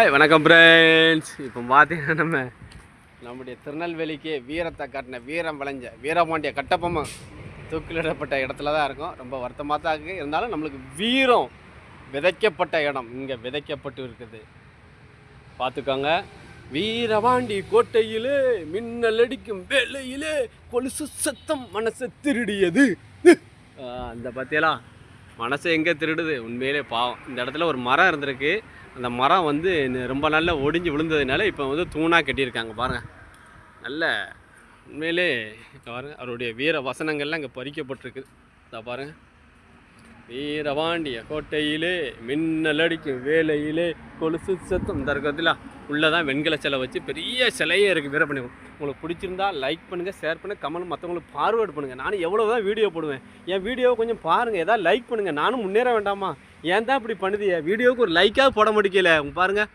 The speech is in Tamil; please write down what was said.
வணக்கம் ஃப்ரெண்ட்ஸ். இப்போ பார்த்தீங்கன்னா நம்முடைய திருநெல்வேலிக்கு வீரத்தை காட்டின வீரம் விளைஞ்ச வீரபாண்டிய கட்டபொம்மன் தூக்கிலிடப்பட்ட இடத்துல தான் இருக்கும். ரொம்ப வருத்தமாக தான் இருக்குது. இருந்தாலும் நம்மளுக்கு வீரம் விதைக்கப்பட்ட இடம் இங்கே விதைக்கப்பட்டு இருக்குது. பார்த்துக்கோங்க. வீரபாண்டி கோட்டையிலே மின்னல் அடிக்கும் வேலையிலே கொலுசு சத்தம் மனசை திருடியது. அந்த பற்றியெல்லாம் மனசை எங்கே திருடுது? உண்மையிலே பாவம். இந்த இடத்துல ஒரு மரம் இருந்திருக்கு. அந்த மரம் வந்து ரொம்ப நல்லா ஒடிஞ்சு விழுந்ததுனால இப்போ வந்து தூணாக கட்டியிருக்காங்க பாருங்கள். நல்ல உண்மையிலே பாருங்கள், அவருடைய வீர வசனங்கள்லாம் இங்கே பறிக்கப்பட்டிருக்கு. இதை பாருங்கள். வீரபாண்டிய கோட்டையிலே மின்னல் அடிக்கும் வேலையிலே கொலுசு சத்தம். இந்த இருக்கிறதுல உள்ளதான் வெண்கல சிலை வச்சு பெரிய சிலையே இருக்குது வீரபாண்டி. உங்களுக்கு பிடிச்சிருந்தா லைக் பண்ணுங்கள், ஷேர் பண்ணுங்கள், கமெண்ட் மற்றவங்களுக்கு ஃபார்வேர்டு பண்ணுங்கள். நானும் எவ்வளோ தான் வீடியோ போடுவேன். என் வீடியோவை கொஞ்சம் பாருங்கள், எதாவது லைக் பண்ணுங்கள். நானும் முன்னேற வேண்டாமா? ஏன் தான் இப்படி பண்ணுது? என் வீடியோவுக்கு ஒரு லைக்காக போட முடியல பாருங்கள்.